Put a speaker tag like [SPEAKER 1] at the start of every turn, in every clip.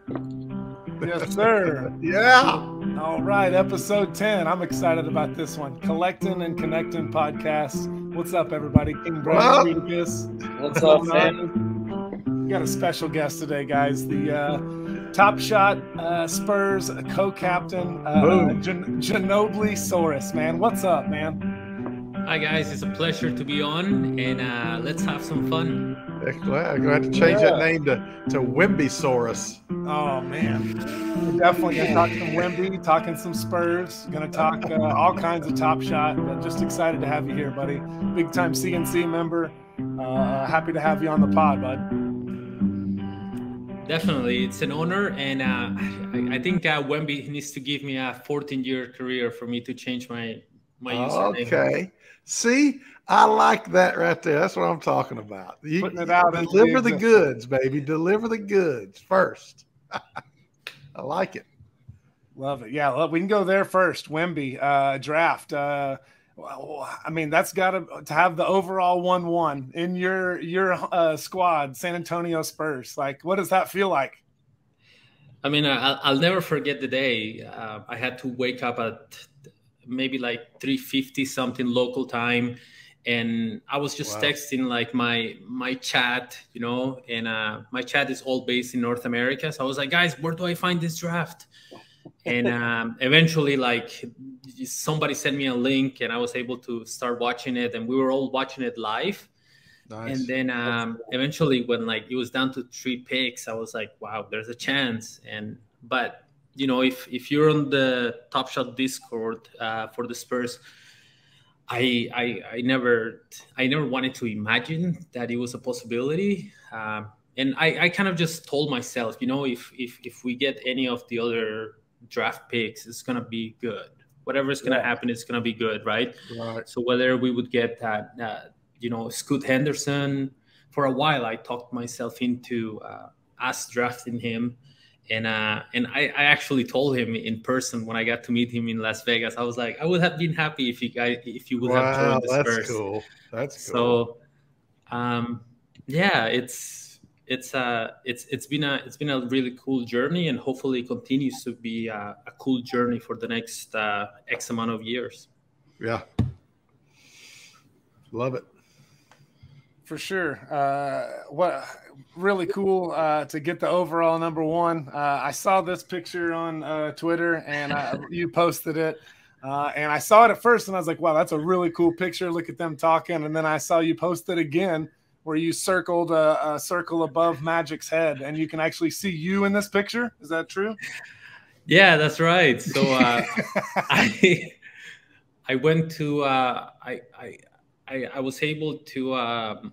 [SPEAKER 1] Yes, sir.
[SPEAKER 2] Yeah.
[SPEAKER 1] All right, episode 10. I'm excited about this one. Collectin and Connectin Podcast. What's up, everybody? King Brad, Creedicus.
[SPEAKER 3] What's up, man?
[SPEAKER 1] We got a special guest today, guys. The Top Shot Spurs Co-Captain, Ginobili Saurus, man. What's up, man?
[SPEAKER 3] Hi, guys. It's a pleasure to be on, and let's have some fun.
[SPEAKER 2] Well, I'm going to have to change that name to Wimby Saurus.
[SPEAKER 1] Oh, man. We're definitely going to talk some Wemby, talking some Spurs, going to talk all kinds of Top Shot, but just excited to have you here, buddy. Big time CNC member. Happy to have you on the pod, bud.
[SPEAKER 3] Definitely. It's an honor, and I think Wemby needs to give me a 14-year career for me to change my username.
[SPEAKER 2] Okay. See, I like that right there. That's what I'm talking about.
[SPEAKER 1] Putting it out.
[SPEAKER 2] Deliver the goods, baby. Deliver the goods first. I like it.
[SPEAKER 1] Love it. Yeah, we can go there first. Wemby draft. Well, I mean, that's got to have the overall 1-1 in your squad, San Antonio Spurs. Like, what does that feel like?
[SPEAKER 3] I mean, I'll never forget the day. I had to wake up at maybe like 3:50 something local time, and I was just texting like my chat, you know, and my chat is all based in North America. So I was like, guys, where do I find this draft? And eventually, like, somebody sent me a link, and I was able to start watching it, and we were all watching it live. Nice. And then eventually, when like it was down to 3 picks, I was like, wow, there's a chance. But you know, if you're on the Top Shot Discord for the Spurs, I never wanted to imagine that it was a possibility, and I kind of just told myself, you know, if we get any of the other draft picks, it's gonna be good. Whatever is gonna happen, it's gonna be good, right?
[SPEAKER 2] Right.
[SPEAKER 3] So whether we would get you know, Scoot Henderson, for a while I talked myself into us drafting him. And I actually told him in person when I got to meet him in Las Vegas. I was like, I would have been happy if you would have joined the Spurs.
[SPEAKER 2] That's cool. That's
[SPEAKER 3] cool. So, yeah, it's been a really cool journey, and hopefully it continues to be a cool journey for the next X amount of years.
[SPEAKER 2] Yeah, love it.
[SPEAKER 1] For sure. What really cool to get the overall number 1. I saw this picture on Twitter, and you posted it. And I saw it at first, and I was like, wow, that's a really cool picture. Look at them talking. And then I saw you post it again where you circled a circle above Magic's head, and you can actually see you in this picture. Is that true?
[SPEAKER 3] Yeah, that's right. So I went to I was able to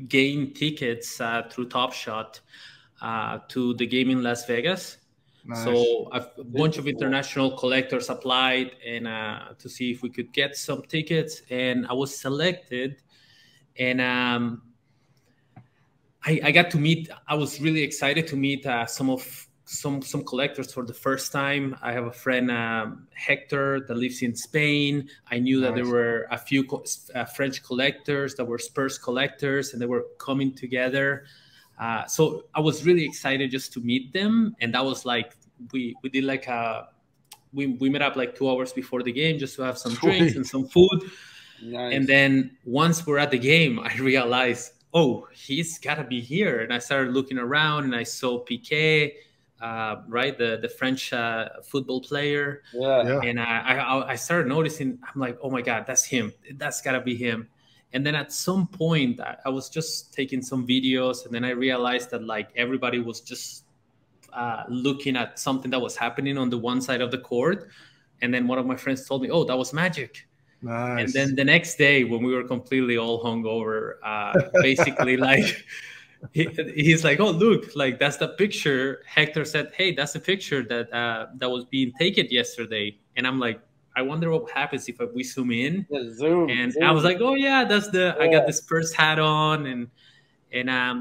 [SPEAKER 3] gain tickets through Top Shot to the game in Las Vegas. Nice. So a bunch of international collectors applied and to see if we could get some tickets, and I was selected. And I got to meet. I was really excited to meet some collectors for the first time. I have a friend, Hector, that lives in Spain. I knew that there were a few French collectors that were Spurs collectors, and they were coming together. So I was really excited just to meet them. And that was like, we did like we met up like 2 hours before the game just to have some drinks and some food. Nice. And then once we're at the game, I realized, oh, he's got to be here. And I started looking around, and I saw Piqué, right, the French football player. Yeah. And I started noticing, I'm like, oh my God, that's him. That's got to be him. And then at some point, I was just taking some videos, and then I realized that like everybody was just looking at something that was happening on the one side of the court. And then one of my friends told me, oh, that was Magic. Nice. And then the next day, when we were completely all hungover, basically like he's like, oh, look, like that's the picture. Hector said, hey, that's the picture that was being taken yesterday. And I'm like, I wonder what happens if we zoom in. Yeah, zoom. I was like, oh yeah, that's I got the Spurs hat on, and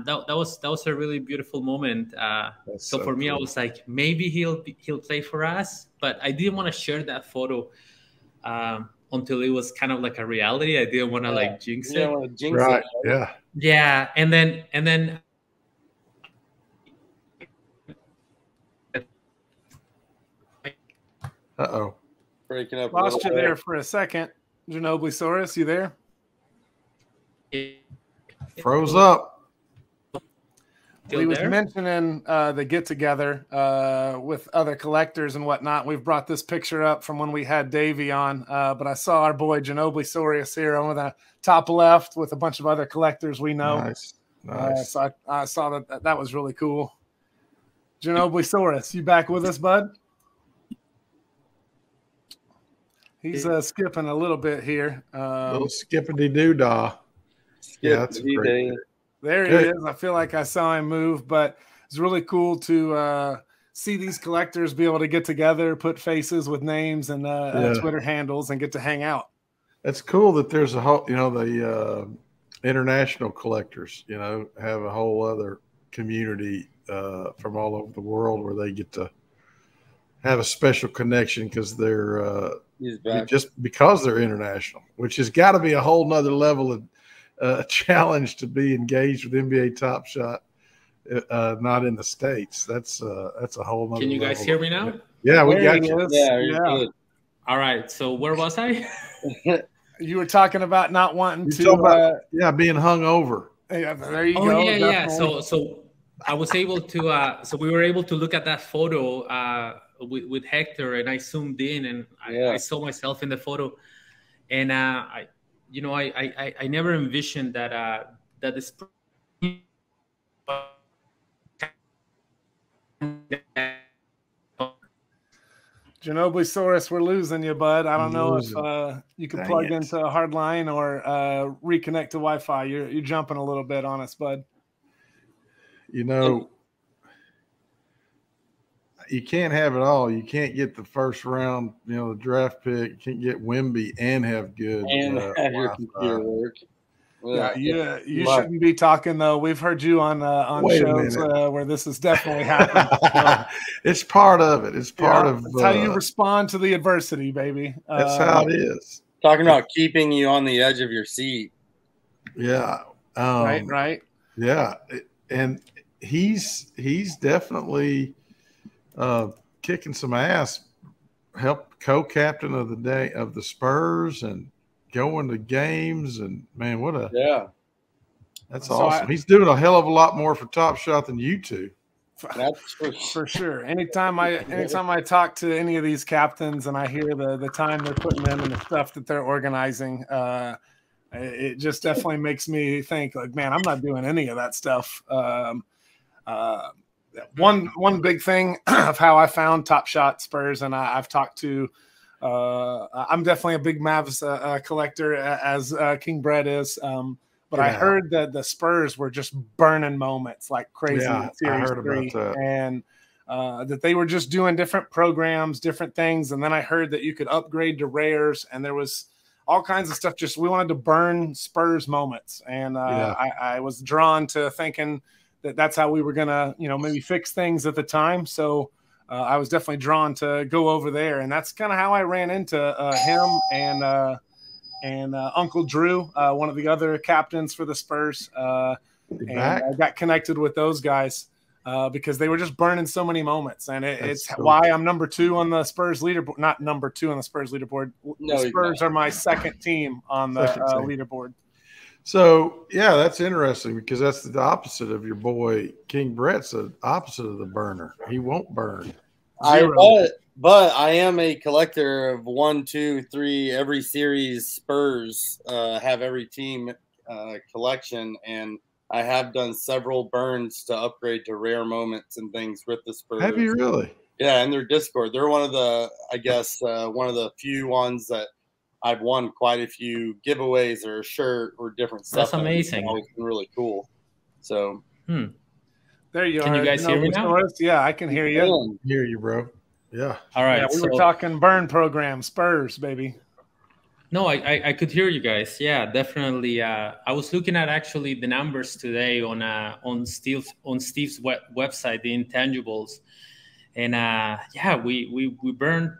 [SPEAKER 3] that was a really beautiful moment. So for me, cool. I was like, maybe he'll play for us, but I didn't want to share that photo until it was kind of like a reality. I didn't want to like jinx it.
[SPEAKER 2] Right. Yeah.
[SPEAKER 3] Yeah. And then
[SPEAKER 2] Uh-oh.
[SPEAKER 4] Breaking up.
[SPEAKER 1] Lost you there for a second. Ginobili-saurus, you there?
[SPEAKER 2] Froze up.
[SPEAKER 1] We was mentioning the get-together with other collectors and whatnot. We've brought this picture up from when we had Davey on, but I saw our boy Ginobili-saurus here on the top left with a bunch of other collectors we know.
[SPEAKER 2] Nice.
[SPEAKER 1] So I saw that was really cool. Ginobili-saurus, you back with us, bud? He's skipping a little bit here.
[SPEAKER 2] Little skippity-doo-dah. Yeah, that's great.
[SPEAKER 1] There he is. I feel like I saw him move, but it's really cool to see these collectors be able to get together, put faces with names and Twitter handles, and get to hang out.
[SPEAKER 2] It's cool that there's a whole, the international collectors, have a whole other community from all over the world where they get to have a special connection because they're just because they're international, which has got to be a whole nother level of challenge to be engaged with NBA Top Shot, not in the States. That's a whole nother.
[SPEAKER 3] Can you guys hear me now?
[SPEAKER 2] Yeah, we got you.
[SPEAKER 4] Yeah.
[SPEAKER 3] All right. So where was I?
[SPEAKER 1] You were talking about not wanting to.
[SPEAKER 2] Being hung over.
[SPEAKER 1] Yeah, there you go.
[SPEAKER 3] Yeah. So I was able to. So we were able to look at that photo with Hector, and I zoomed in, and I saw myself in the photo, and I never envisioned that the spring.
[SPEAKER 1] Ginobili-saurus, we're losing you, bud. I don't know if you could plug into a hard line or reconnect to Wi-Fi. You're jumping a little bit on us, bud.
[SPEAKER 2] You can't have it all. You can't get the first round, the draft pick. You can't get Wemby and have good
[SPEAKER 4] and have your computer work.
[SPEAKER 1] Well, you shouldn't be talking though. We've heard you on shows where this has definitely happened. So.
[SPEAKER 2] It's part of it. It's part of
[SPEAKER 1] that's how you respond to the adversity, baby.
[SPEAKER 2] That's how it is.
[SPEAKER 4] Talking about keeping you on the edge of your seat.
[SPEAKER 2] Yeah.
[SPEAKER 1] Right.
[SPEAKER 2] Yeah, and he's definitely kicking some ass. Helped co-captain of the day of the Spurs and going to games, and man, that's awesome. He's doing a hell of a lot more for Top Shot than you two.
[SPEAKER 4] That's
[SPEAKER 1] for sure. Anytime I talk to any of these captains and I hear the time they're putting in and the stuff that they're organizing, it just definitely makes me think like, man, I'm not doing any of that stuff. One big thing of how I found Top Shot Spurs, and I've talked to. I'm definitely a big Mavs collector, as King Brett is. But I heard that the Spurs were just burning moments like crazy in Series 3, and that they were just doing different programs, different things. And then I heard that you could upgrade to rares, and there was all kinds of stuff. Just we wanted to burn Spurs moments, and I was drawn to thinking that that's how we were gonna, maybe fix things at the time. So. I was definitely drawn to go over there, and that's kind of how I ran into him and Uncle Drew, one of the other captains for the Spurs. And I got connected with those guys because they were just burning so many moments, and it's why I'm number 2 on the Spurs leaderboard. Not number 2 on the Spurs leaderboard.
[SPEAKER 4] No,
[SPEAKER 1] the Spurs are my second team on the leaderboard.
[SPEAKER 2] So, that's interesting because that's the opposite of your boy King Brett's the opposite of the burner. He won't burn.
[SPEAKER 4] But I am a collector of 1, 2, 3 every series Spurs have every team collection, and I have done several burns to upgrade to rare moments and things with the Spurs.
[SPEAKER 2] Have you really?
[SPEAKER 4] Yeah, in their Discord. They're one of the, one of the few ones that I've won quite a few giveaways or a shirt or different stuff.
[SPEAKER 3] That's amazing.
[SPEAKER 4] It's been really cool. So
[SPEAKER 1] there you are.
[SPEAKER 3] Can you guys hear me now?
[SPEAKER 1] Yeah, I can hear you.
[SPEAKER 2] I can hear you, bro. Yeah.
[SPEAKER 3] All right.
[SPEAKER 1] Yeah, we were talking burn program, Spurs, baby.
[SPEAKER 3] No, I could hear you guys. Yeah, definitely. I was looking at actually the numbers today on Steve's website, the intangibles, and we burned.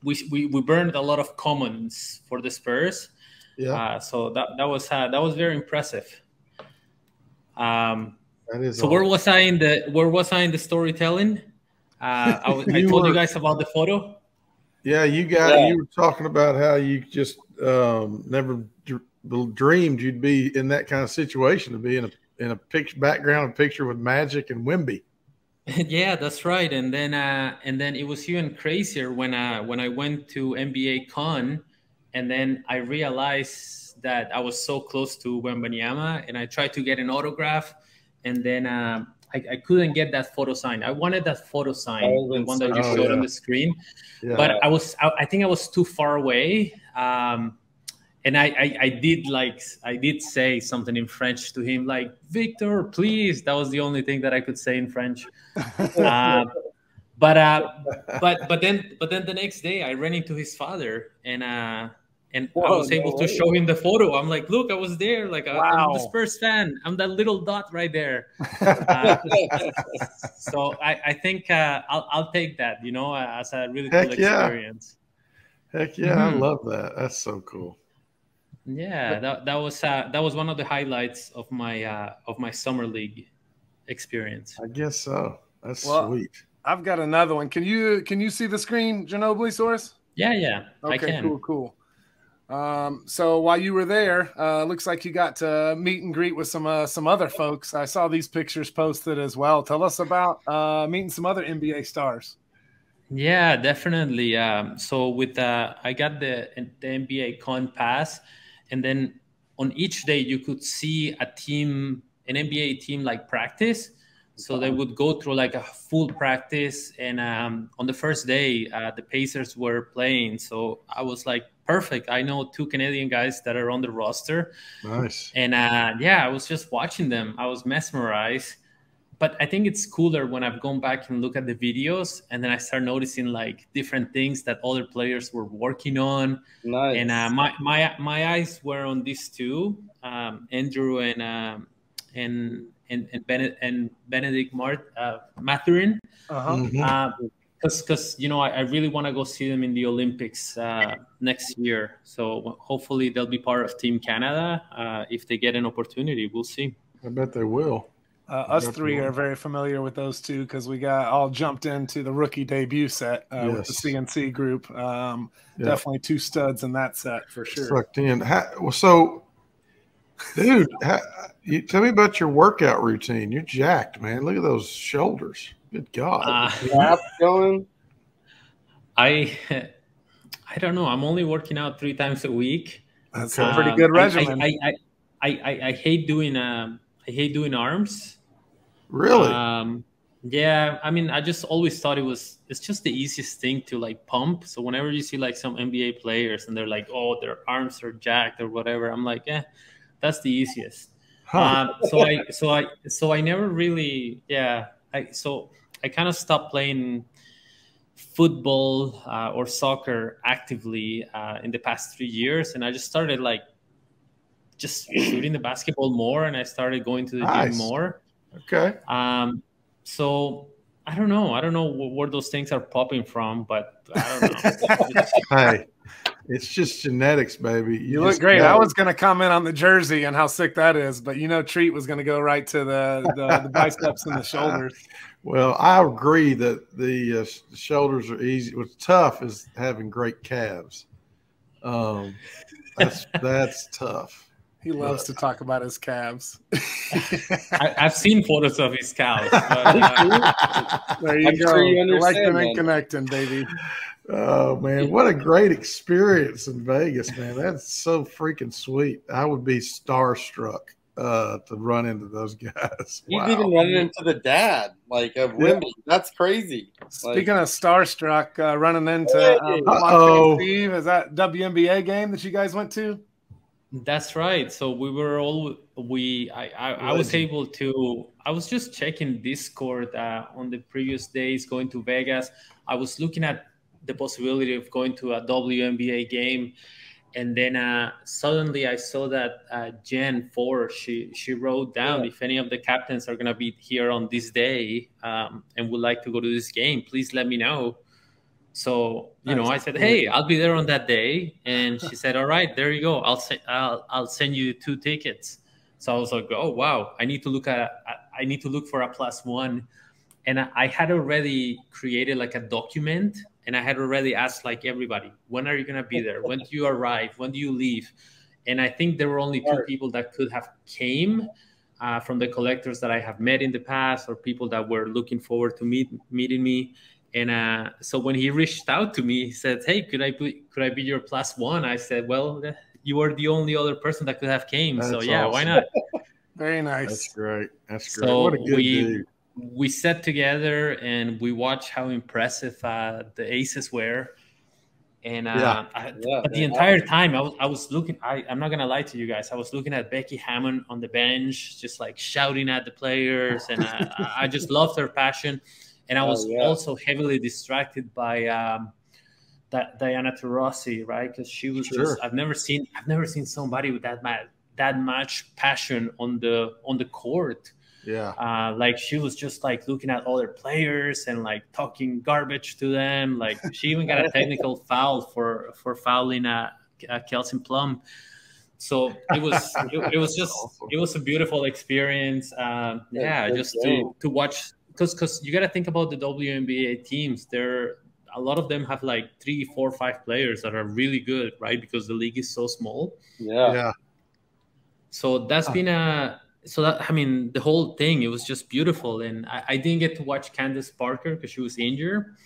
[SPEAKER 3] We burned a lot of commons for the Spurs. Yeah. So that was very impressive.
[SPEAKER 2] That is
[SPEAKER 3] so awesome. Where was I in the storytelling? I told you guys about the photo.
[SPEAKER 2] Yeah, you were talking about how you just never dreamed you'd be in that kind of situation, to be in a background picture with Magic and Wemby.
[SPEAKER 3] Yeah, that's right. And then it was even crazier when I went to NBA Con, and then I realized that I was so close to Wembanyama, and I tried to get an autograph, and then I couldn't get that photo sign. I wanted that photo sign, the one that you showed on the screen, but I think I was too far away. And I did say something in French to him, like, Victor, please. That was the only thing that I could say in French. But then the next day I ran into his father, and I was able to show him the photo. I'm like, look, I was there. Like, I'm the Spurs fan. I'm that little dot right there. So I think I'll take that, as a really cool experience.
[SPEAKER 2] Heck yeah, I love that. That's so cool.
[SPEAKER 3] Yeah, that was one of the highlights of my summer league experience.
[SPEAKER 2] I guess so. That's sweet.
[SPEAKER 1] I've got another one. Can you see the screen, Ginobili Source?
[SPEAKER 3] Yeah.
[SPEAKER 1] Okay,
[SPEAKER 3] I can.
[SPEAKER 1] Cool. So while you were there, looks like you got to meet and greet with some other folks. I saw these pictures posted as well. Tell us about meeting some other NBA stars.
[SPEAKER 3] Yeah, definitely. So with I got the NBA Con pass, and then on each day you could see an NBA team like practice. So they would go through like a full practice, and on the first day the Pacers were playing. So I was like, perfect. I know 2 Canadian guys that are on the roster.
[SPEAKER 2] Nice.
[SPEAKER 3] And I was just watching them. I was mesmerized. But I think it's cooler when I've gone back and look at the videos, and then I start noticing like different things that other players were working on.
[SPEAKER 4] Nice.
[SPEAKER 3] And my eyes were on these two, Andrew and Benedict Mathurin. Because I really want to go see them in the Olympics next year. So hopefully they'll be part of Team Canada if they get an opportunity. We'll see.
[SPEAKER 2] I bet they will.
[SPEAKER 1] Us three are very familiar with those two because we got all jumped into the rookie debut set with the CNC group. Definitely 2 studs in that set for sure.
[SPEAKER 2] Sucked in. So, dude, tell me about your workout routine. You're jacked, man. Look at those shoulders. Good God.
[SPEAKER 4] Going?
[SPEAKER 3] I don't know. I'm only working out 3 times a week.
[SPEAKER 1] That's a pretty good regimen.
[SPEAKER 3] I hate doing arms.
[SPEAKER 2] Really?
[SPEAKER 3] Yeah. I mean, I just always thought it's just the easiest thing to like pump. So whenever you see like some NBA players and they're like, oh, their arms are jacked or whatever, I'm like, that's the easiest. So I never really, I kind of stopped playing football or soccer actively in the past 3 years, and I just started like just shooting the basketball more, and I started going to the gym more.
[SPEAKER 2] Okay.
[SPEAKER 3] So I don't know where those things are popping from, but I don't know.
[SPEAKER 2] Hey, it's just genetics, baby.
[SPEAKER 1] You look great. I was going to comment on the jersey and how sick that is, but Treat was going to go right to the biceps and the shoulders.
[SPEAKER 2] Well, I agree that the shoulders are easy. What's tough is having great calves. That's tough.
[SPEAKER 1] He loves to talk about his calves.
[SPEAKER 3] I've seen photos of his calves. But,
[SPEAKER 1] there you go. Collectin and Connectin, baby.
[SPEAKER 2] Oh, man. What a great experience in Vegas, man. That's so freaking sweet. I would be starstruck to run into those guys.
[SPEAKER 4] You've even run into the dad, like, of Wemby. That's crazy.
[SPEAKER 1] Speaking of starstruck, running into Steve, is that WNBA game that you guys went to?
[SPEAKER 3] That's right. So we were I was able to, I was just checking Discord on the previous days going to Vegas. I was looking at the possibility of going to a WNBA game. And then suddenly I saw that Jen 4, she wrote down, if any of the captains are going to be here on this day and would like to go to this game, please let me know. So, I said, hey, I'll be there on that day. And she said, all right, there you go. I'll send you 2 tickets. So I was like, oh, wow, I need to look for a +1. And I had already created like a document, and I had already asked like everybody, when are you going to be there? When do you arrive? When do you leave? And I think there were only 2 people that could have came from the collectors that I have met in the past, or people that were looking forward to meeting me. And so when he reached out to me, he said, "Hey, could I be your +1?" I said, "Well, you were the only other person that could have came.
[SPEAKER 2] That's
[SPEAKER 3] so yeah,
[SPEAKER 2] awesome.
[SPEAKER 3] why not?"
[SPEAKER 1] Very nice.
[SPEAKER 2] That's great. That's great.
[SPEAKER 3] So
[SPEAKER 2] What a good dude.
[SPEAKER 3] We sat together and we watched how impressive the aces were. And the entire time I was looking, I'm not going to lie to you guys. I was looking at Becky Hammond on the bench, just like shouting at the players. And I just loved her passion. And I was also heavily distracted by Diana Taurasi, right? Because she was just, I've never seen somebody with that much passion on the court.
[SPEAKER 2] Yeah.
[SPEAKER 3] Like she was just like looking at other players and like talking garbage to them. Like she even got a technical foul for fouling Kelsey Plum. So it was just awesome. It was a beautiful experience. Just to watch, because you got to think about the WNBA teams. A lot of them have like 3, 4, 5 players that are really good, right? Because the league is so small.
[SPEAKER 2] Yeah.
[SPEAKER 3] So that's been the whole thing, it was just beautiful. And I didn't get to watch Candace Parker because she was injured.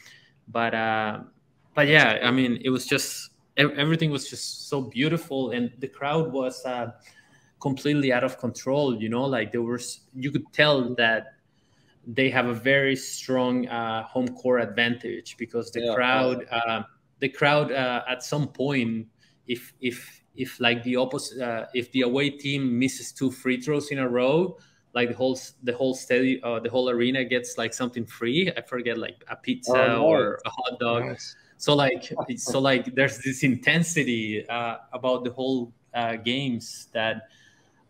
[SPEAKER 3] But yeah, I mean, it was just, everything was just so beautiful. And the crowd was completely out of control, like you could tell that they have a very strong home court advantage, because the crowd at some point, if like the opposite, if the away team misses 2 free throws in a row, like the whole arena gets like something free. I forget, like a pizza or a hot dog.
[SPEAKER 2] Nice.
[SPEAKER 3] So like there's this intensity about the whole games that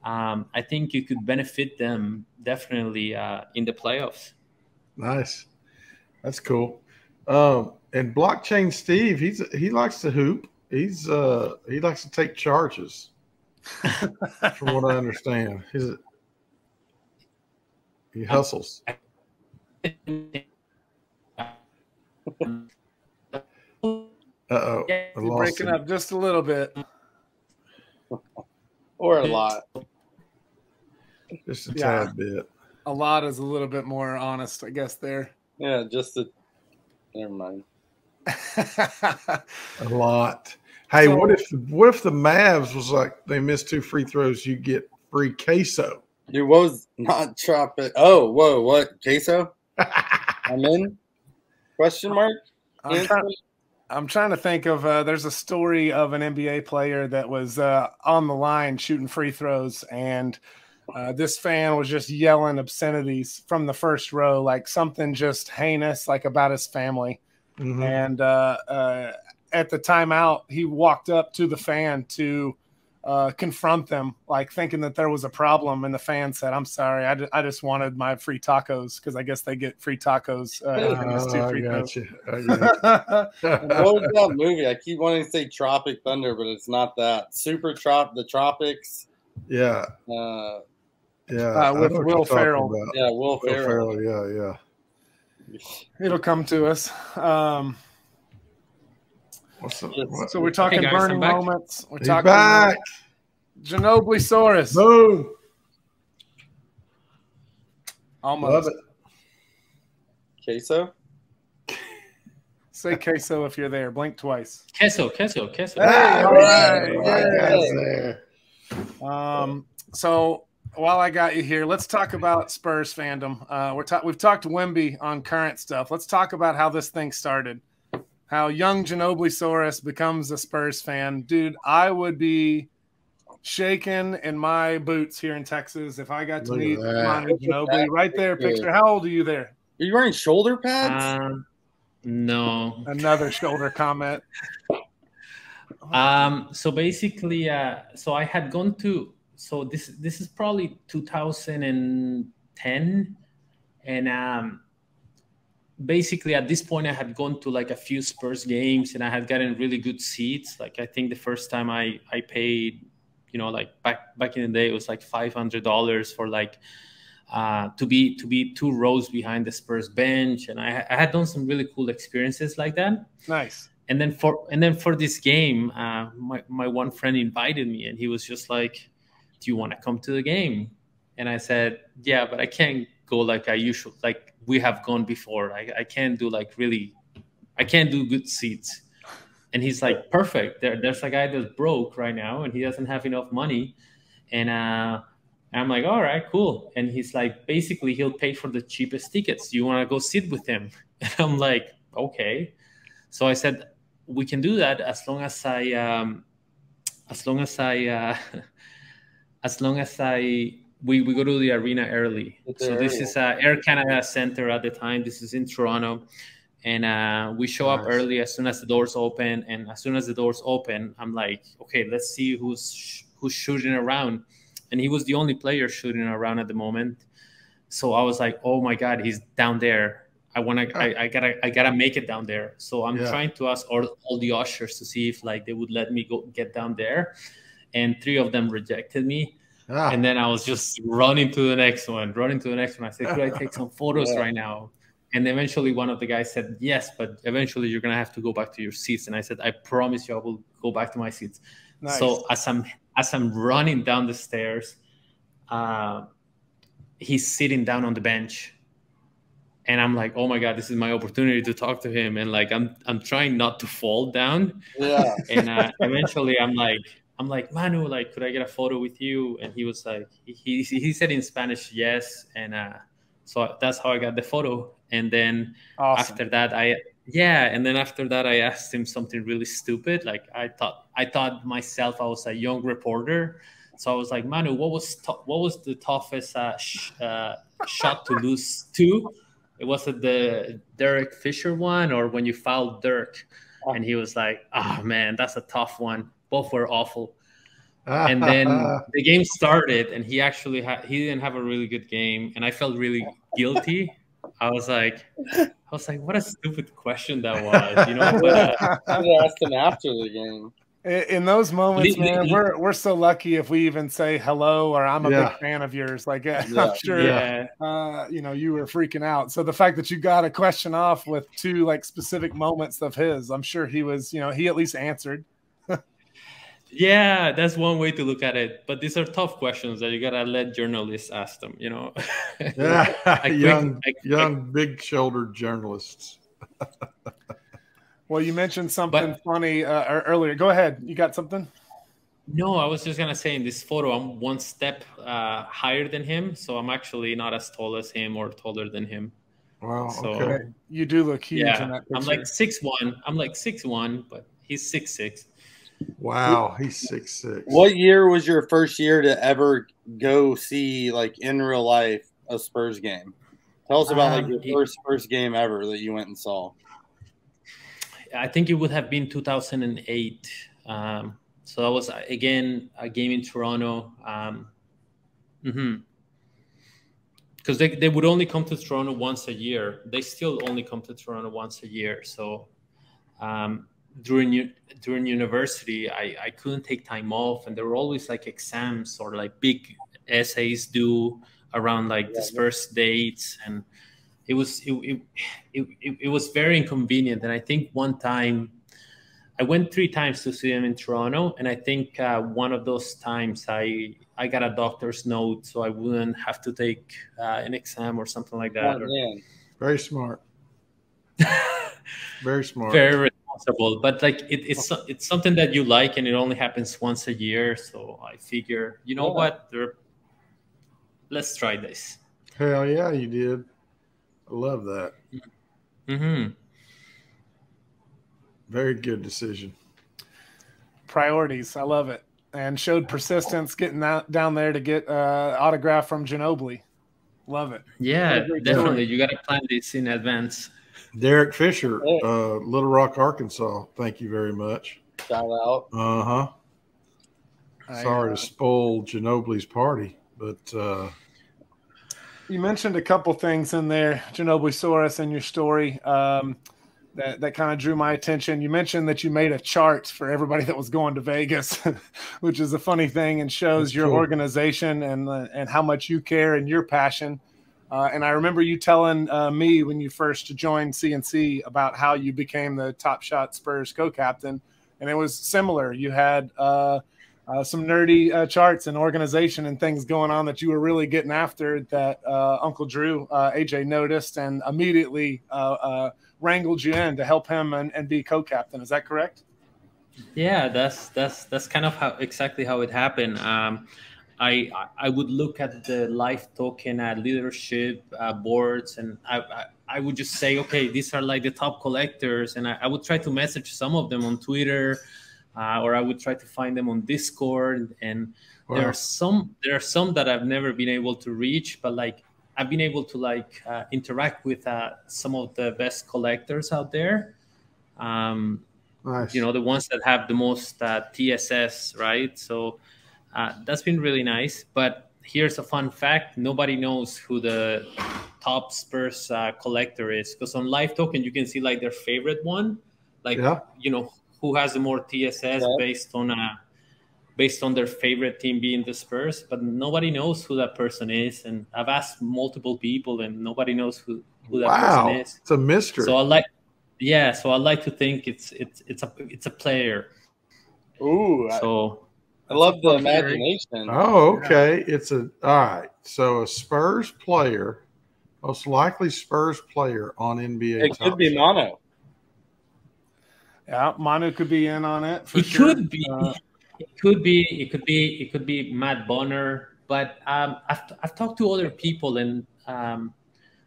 [SPEAKER 3] I think you could benefit them definitely in the playoffs.
[SPEAKER 2] Nice, that's cool. And Blockchain Steve, he likes to hoop. He likes to take charges, from what I understand. He hustles.
[SPEAKER 1] You're breaking up just a little bit,
[SPEAKER 4] or a lot.
[SPEAKER 2] Just a tad bit.
[SPEAKER 1] A lot is a little bit more honest, I guess. There.
[SPEAKER 4] Yeah, never mind.
[SPEAKER 2] A lot. Hey, what if the Mavs was like they missed 2 free throws, you get free queso?
[SPEAKER 4] Dude, what was not chopping? Oh, whoa, what queso? I'm in? Question mark?
[SPEAKER 1] I'm trying to think of. There's a story of an NBA player that was on the line shooting free throws, and this fan was just yelling obscenities from the first row, like something just heinous, like about his family. Mm-hmm. And at the timeout, he walked up to the fan to confront them, like thinking that there was a problem. And the fan said, "I'm sorry, I just wanted my free tacos," because I guess they get free tacos.
[SPEAKER 2] I got you.
[SPEAKER 4] What was that movie? I keep wanting to say Tropic Thunder, but it's not that. The Tropics.
[SPEAKER 2] Yeah.
[SPEAKER 1] With Will Ferrell.
[SPEAKER 4] Yeah, Will Ferrell.
[SPEAKER 2] Yeah.
[SPEAKER 1] It'll come to us. So we're talking burning moments. We're talking
[SPEAKER 2] back.
[SPEAKER 1] Ginobili Saurus.
[SPEAKER 2] Boom.
[SPEAKER 1] Almost.
[SPEAKER 2] Love it.
[SPEAKER 4] Queso?
[SPEAKER 1] Say queso if you're there. Blink twice.
[SPEAKER 3] Queso.
[SPEAKER 2] Hey, all right.
[SPEAKER 1] So while I got you here, let's talk about Spurs fandom. We've talked to Wemby on current stuff. Let's talk about how this thing started. How young Ginobili Saurus becomes a Spurs fan. Dude, I would be shaking in my boots here in Texas if I got to meet Manu Ginobili. Right there, picture. How old are you there?
[SPEAKER 4] Are you wearing shoulder pads?
[SPEAKER 3] No.
[SPEAKER 1] Another shoulder comment.
[SPEAKER 3] So basically, so I had gone to, so this is probably 2010, and basically at this point I had gone to like a few Spurs games, and I had gotten really good seats. Like I think the first time I paid, like back in the day, it was like $500 for like to be 2 rows behind the Spurs bench, and I had done some really cool experiences like that.
[SPEAKER 1] Nice.
[SPEAKER 3] And then for this game, my one friend invited me, and he was just like, "Do you want to come to the game?" And I said, "Yeah, but I can't go like I usually like we have gone before. I can't do I can't do good seats." And he's like, "Perfect. There's a guy that's broke right now, and he doesn't have enough money." And I'm like, "All right, cool." And he's like, basically, he'll pay for the cheapest tickets. You want to go sit with him? And I'm like, "Okay." So I said, "We can do that as long as we go to the arena early." So this is Air Canada Center at the time. This is in Toronto. And we show up early as soon as the doors open. And as soon as the doors open, I'm like, "Okay, let's see who's shooting around." And he was the only player shooting around at the moment. So I was like, "Oh my God, he's down there. I gotta make it down there." So I'm trying to ask all the ushers to see if like they would let me go get down there. And 3 of them rejected me. And then I was just running to the next one. I said, "Could I take some photos right now?" And eventually one of the guys said, "Yes, but eventually you're going to have to go back to your seats." And I said, "I promise you I will go back to my seats." Nice. So as I'm running down the stairs, he's sitting down on the bench. And I'm like, "Oh my God, this is my opportunity to talk to him." And like, I'm trying not to fall down.
[SPEAKER 4] Yeah.
[SPEAKER 3] And eventually I'm like, "Manu, like, could I get a photo with you?" And he was like, he said in Spanish, yes. And so that's how I got the photo. And then after that, I asked him something really stupid. Like I thought myself I was a young reporter. So I was like, "Manu, what was the toughest shot to lose to? Was it the Derek Fisher one or when you fouled Dirk?" And he was like, "Oh man, that's a tough one. Both were awful." And then the game started, and he didn't have a really good game, and I felt really guilty. I was like, "What a stupid question that was," you know. But
[SPEAKER 4] I asked him after the game.
[SPEAKER 1] In those moments, man, we're so lucky if we even say hello or "I'm a big fan of yours." Like I'm sure, you were freaking out. So the fact that you got a question off with 2 like specific moments of his, I'm sure he was, he at least answered.
[SPEAKER 3] Yeah, that's one way to look at it. But these are tough questions that you gotta let journalists ask them.
[SPEAKER 2] Young, big-shouldered journalists.
[SPEAKER 1] Well, you mentioned something funny earlier. Go ahead. You got something?
[SPEAKER 3] No, I was just gonna say in this photo, I'm 1 step higher than him, so I'm actually not as tall as him or taller than him.
[SPEAKER 2] Wow.
[SPEAKER 3] So,
[SPEAKER 2] okay.
[SPEAKER 1] You do look huge in that picture.
[SPEAKER 3] I'm like 6'1", but he's 6'6".
[SPEAKER 2] Wow, he's 6'6".
[SPEAKER 4] What year was your first year to ever go see, like, in real life, a Spurs game? Tell us about like your first Spurs game ever that you went and saw.
[SPEAKER 3] I think it would have been 2008. So that was, again, a game in Toronto. Because they would only come to Toronto once a year. They still only come to Toronto once a year. So during university, I couldn't take time off, and there were always like exams or like big essays due around like the Spurs dates, and it was very inconvenient. And I think one time I went 3 times to see them in Toronto, and I think one of those times I got a doctor's note so I wouldn't have to take an exam or something like that.
[SPEAKER 2] Very smart. Very smart.
[SPEAKER 3] Very responsible. But like it's something that you like, and it only happens once a year. So I figure, you know what? Let's try this.
[SPEAKER 2] Hell yeah, you did. I love that.
[SPEAKER 3] Mm-hmm.
[SPEAKER 2] Very good decision.
[SPEAKER 1] Priorities. I love it. And showed persistence getting down there to get autograph from Ginobili. Love it.
[SPEAKER 3] Yeah, definitely. You got to plan this in advance.
[SPEAKER 2] Derek Fisher, Little Rock, Arkansas. Thank you very much.
[SPEAKER 4] Shout out.
[SPEAKER 2] Uh-huh. Sorry to spoil Ginobili's party, but
[SPEAKER 1] you mentioned a couple things in there, Ginobili Soros, in your story. that kind of drew my attention. You mentioned that you made a chart for everybody that was going to Vegas, which is a funny thing and shows your organization and how much you care and your passion. And I remember you telling me when you first joined CNC about how you became the Top Shot Spurs co-captain, and it was similar. You had some nerdy charts and organization and things going on that you were really getting after that Uncle Drew, AJ, noticed and immediately wrangled you in to help him and be co-captain. Is that correct?
[SPEAKER 3] Yeah, that's kind of exactly how it happened. I would look at the live token leadership boards, and I would just say, okay, these are like the top collectors, and I would try to message some of them on Twitter, or I would try to find them on Discord, and there are some that I've never been able to reach, but like I've been able to interact with some of the best collectors out there. Nice. You know, the ones that have the most TSS, right? So that's been really nice. But here's a fun fact: nobody knows who the top Spurs collector is, because on Live Token you can see like their favorite one, you know, who has the more TSS based on their favorite team being the Spurs, but nobody knows who that person is. And I've asked multiple people, and nobody knows who that person is.
[SPEAKER 2] It's a mystery.
[SPEAKER 3] So I like to think it's a player.
[SPEAKER 4] Ooh,
[SPEAKER 3] so
[SPEAKER 4] I love the imagination.
[SPEAKER 2] Oh, okay. All right. So a Spurs player, most likely Spurs player on NBA.
[SPEAKER 4] It could be Manu.
[SPEAKER 1] Yeah, Manu could be in on it.
[SPEAKER 3] It could be. It could be Matt Bonner, but I've talked to other people, and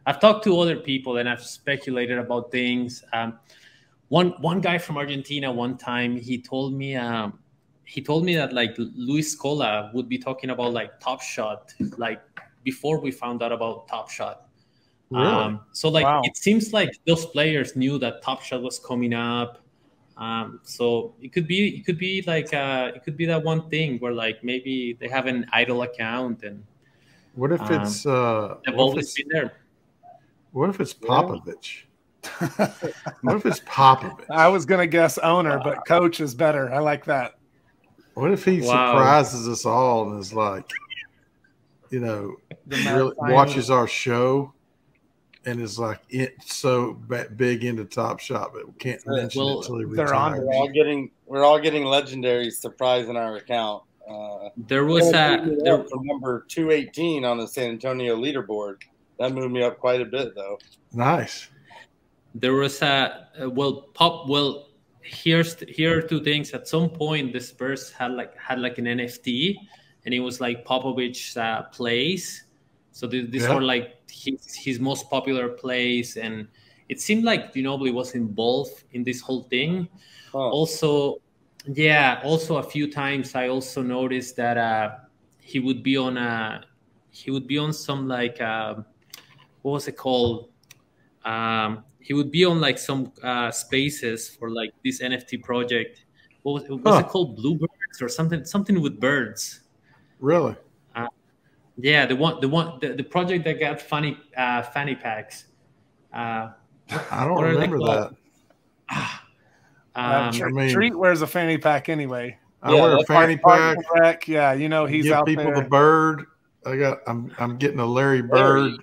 [SPEAKER 3] I've speculated about things. One guy from Argentina one time, he told me that like Luis Scola would be talking about like Top Shot, like before we found out about Top Shot.
[SPEAKER 2] Really?
[SPEAKER 3] So like it seems like those players knew that Top Shot was coming up. So it could be that one thing where like maybe they have an idle account, and
[SPEAKER 2] what if it's
[SPEAKER 3] they've always been there.
[SPEAKER 2] What if it's Popovich? What if it's Popovich?
[SPEAKER 1] I was gonna guess owner, but coach is better. I like that.
[SPEAKER 2] What if he surprises us all and is like, you know, really watches our show and is like so big into Top Shot, but can't mention it until he retires.
[SPEAKER 4] We're all getting legendary surprise in our account.
[SPEAKER 3] There was
[SPEAKER 4] number 218 on the San Antonio leaderboard. That moved me up quite a bit, though.
[SPEAKER 2] Nice.
[SPEAKER 3] There was here are two things. At some point, the Spurs had like an NFT, and it was like Popovich's plays. So these were like his most popular plays, and it seemed like Ginobili was involved in this whole thing. Also a few times I also noticed that he would be on some like what was it called? He would be on like some spaces for like this NFT project. What was it called? Bluebirds or something with birds.
[SPEAKER 2] Really?
[SPEAKER 3] Yeah, the project that got fanny packs.
[SPEAKER 2] I don't remember that.
[SPEAKER 1] Treat wears a fanny pack anyway.
[SPEAKER 2] I wear a fanny pack.
[SPEAKER 1] Yeah, you know he's out
[SPEAKER 2] people
[SPEAKER 1] there.
[SPEAKER 2] The bird. I'm getting a Larry Bird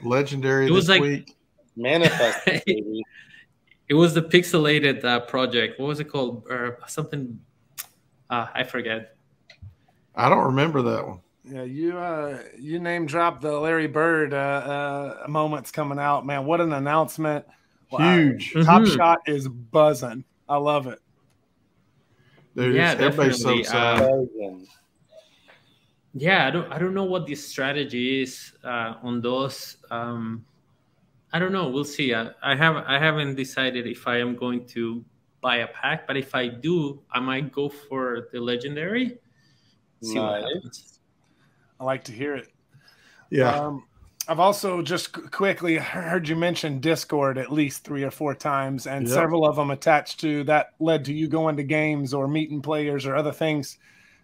[SPEAKER 2] legendary this week.
[SPEAKER 4] Manifest, baby.
[SPEAKER 3] It was the pixelated project. What was it called? Something. I forget.
[SPEAKER 2] I don't remember that one.
[SPEAKER 1] Yeah, you name dropped the Larry Bird moments coming out, man. What an announcement!
[SPEAKER 2] Huge.
[SPEAKER 1] Top Shot is buzzing. I love it.
[SPEAKER 2] Dude, everybody's so excited.
[SPEAKER 3] Yeah, I don't know what the strategy is on those. I don't know. We'll see. I haven't decided if I am going to buy a pack, but if I do, I might go for the legendary. See what happens.
[SPEAKER 1] I like to hear it.
[SPEAKER 2] Yeah.
[SPEAKER 1] I've also just quickly heard you mention Discord at least 3 or 4 times, and several of them attached to that led to you going to games or meeting players or other things.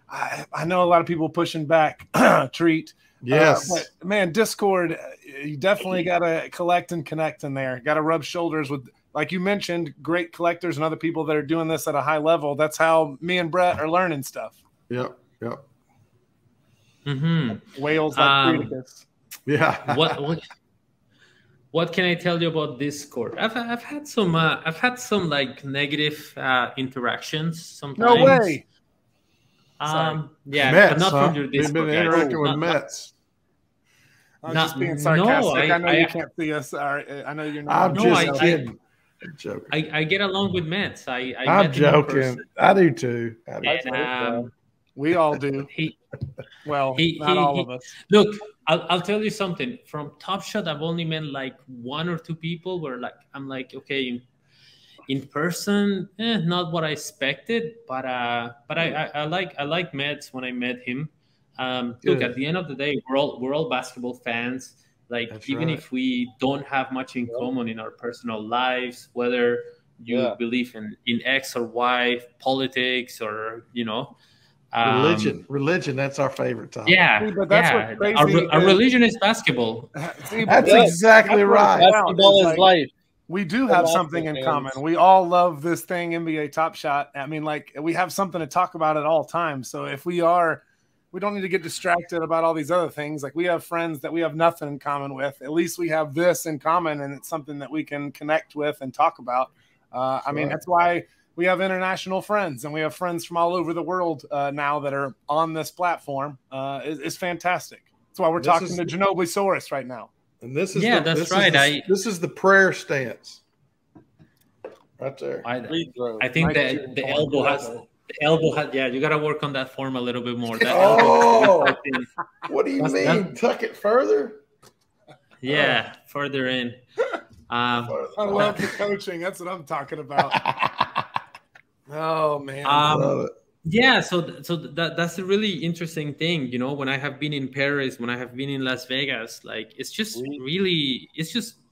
[SPEAKER 1] I know a lot of people pushing back. Treat.
[SPEAKER 2] Yes.
[SPEAKER 1] But man, Discord, you definitely got to collect and connect in there. Got to rub shoulders with like you mentioned, great collectors and other people that are doing this at a high level. That's how me and Brett are learning stuff.
[SPEAKER 2] Yep.
[SPEAKER 1] Whales like Creticus.
[SPEAKER 2] Yeah.
[SPEAKER 3] What can I tell you about Discord? I've had some like negative interactions sometimes.
[SPEAKER 1] No way.
[SPEAKER 3] Yeah,
[SPEAKER 2] Mets,
[SPEAKER 3] but not from your
[SPEAKER 2] You've
[SPEAKER 3] Discord.
[SPEAKER 2] been interacting with Mets.
[SPEAKER 1] I'm just being sarcastic. I know you can't see us. I know you're not.
[SPEAKER 2] I'm just kidding. Joking.
[SPEAKER 3] I get along with Mets.
[SPEAKER 2] I'm joking. I do too.
[SPEAKER 1] We all do. Not all of us.
[SPEAKER 3] Look, I'll tell you something. From Top Shot, I've only met like 1 or 2 people where like I'm like, okay, in person, not what I expected, but I like Mets when I met him. Look, at the end of the day, we're all basketball fans. Like, that's even if we don't have much in common in our personal lives, whether you believe in X or Y, politics, or
[SPEAKER 2] religion. That's our favorite topic.
[SPEAKER 3] Yeah,
[SPEAKER 1] but that's what's crazy.
[SPEAKER 3] Our religion is basketball.
[SPEAKER 2] That's exactly right.
[SPEAKER 4] Basketball is life.
[SPEAKER 1] We do have something in common. We all love this thing, NBA Top Shot. I mean, like, we have something to talk about at all times. So if we don't need to get distracted about all these other things. Like, we have friends that we have nothing in common with. At least we have this in common, and it's something that we can connect with and talk about. I mean, that's why we have international friends, and we have friends from all over the world now that are on this platform. It's fantastic. That's why we're talking to Ginobili-saurus right now.
[SPEAKER 2] And this is this is the prayer stance right there.
[SPEAKER 3] I think that the elbow has. Yeah, you got to work on that form a little bit more.
[SPEAKER 2] What do you mean? Tuck it further?
[SPEAKER 3] Yeah, further in.
[SPEAKER 1] I love the coaching. That's what I'm talking about. Oh man,
[SPEAKER 2] I love it.
[SPEAKER 3] Yeah, so that's a really interesting thing. When I have been in Paris, when I have been in Las Vegas, like, it's just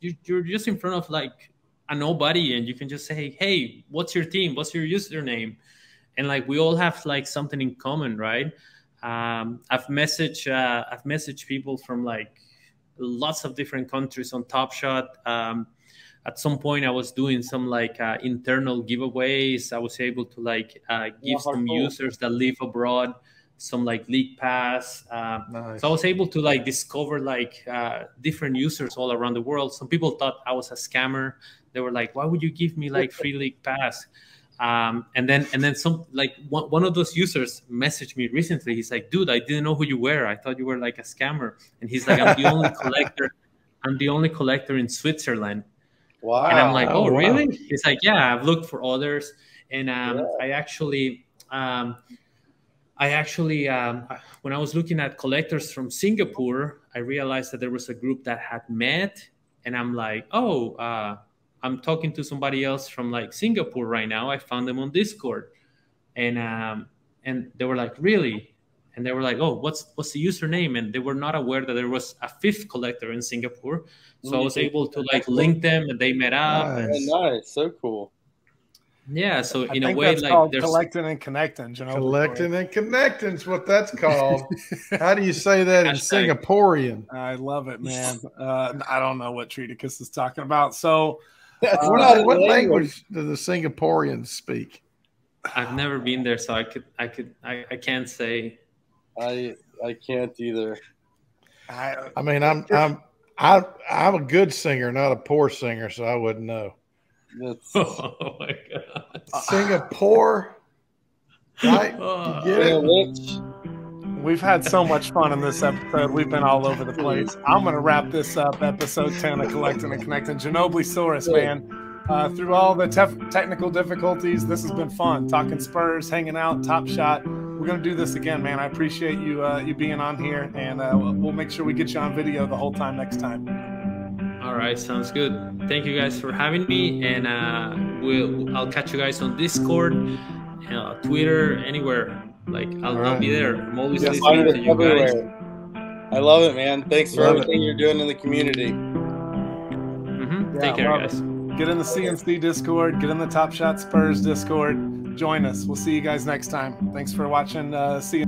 [SPEAKER 3] you're just in front of like a nobody, and you can just say, hey, what's your team? What's your username? And like, we all have like something in common, right? I've messaged people from like lots of different countries on Top Shot. At some point, I was doing some like internal giveaways. I was able to like give some users that live abroad some like league pass.
[SPEAKER 2] Nice.
[SPEAKER 3] So I was able to like discover like different users all around the world. Some people thought I was a scammer. They were like, "Why would you give me like free league pass?" And then some like one of those users messaged me recently. He's like, "Dude, I didn't know who you were. I thought you were like a scammer." And he's like, "I'm the only collector. I'm the only collector in Switzerland."
[SPEAKER 4] Wow.
[SPEAKER 3] And I'm like, "Oh,
[SPEAKER 2] wow.
[SPEAKER 3] really?" He's like, "Yeah, I've looked for others." And I actually when I was looking at collectors from Singapore, I realized that there was a group that had met, and I'm like, "Oh, I'm talking to somebody else from like Singapore right now. I found them on Discord." And they were like, "Really?" And they were like, "Oh, what's the username?" And they were not aware that there was a fifth collector in Singapore. So I was able to like link them, and they met up.
[SPEAKER 2] Nice.
[SPEAKER 4] Nice. So cool.
[SPEAKER 3] Yeah, so
[SPEAKER 1] I
[SPEAKER 3] in a
[SPEAKER 1] think
[SPEAKER 3] way,
[SPEAKER 1] that's
[SPEAKER 3] like
[SPEAKER 1] called
[SPEAKER 3] there's
[SPEAKER 1] Collectin and Connectin.
[SPEAKER 2] Collectin and Connectin's what that's called. How do you say that in Singaporean?
[SPEAKER 1] I love it, man. I don't know what Treaticus is talking about. So,
[SPEAKER 2] what language do the Singaporeans speak?
[SPEAKER 3] I've never been there, so I can't say.
[SPEAKER 4] I can't either.
[SPEAKER 2] I mean, I'm a good singer, not a poor singer, so I wouldn't know.
[SPEAKER 3] Oh my god!
[SPEAKER 2] Singapore, right? You get it?
[SPEAKER 1] We've had so much fun in this episode. We've been all over the place. I'm going to wrap this up, episode 10 of Collectin and Connectin. Ginobili-saurus, man. Through all the technical difficulties, this has been fun. Talking Spurs, hanging out, Top Shot. We're going to do this again, man. I appreciate you being on here, and we'll make sure we get you on video the whole time next time.
[SPEAKER 3] All right, sounds good. Thank you guys for having me, and I'll catch you guys on Discord, Twitter, anywhere. Like I'll be there. I'm always listening to you guys.
[SPEAKER 4] I love it, man. Thanks for everything you're doing in the community.
[SPEAKER 3] Take care, guys.
[SPEAKER 1] Get in the CNC Discord. Get in the Top Shot Spurs Discord. Join us. We'll see you guys next time. Thanks for watching. See you.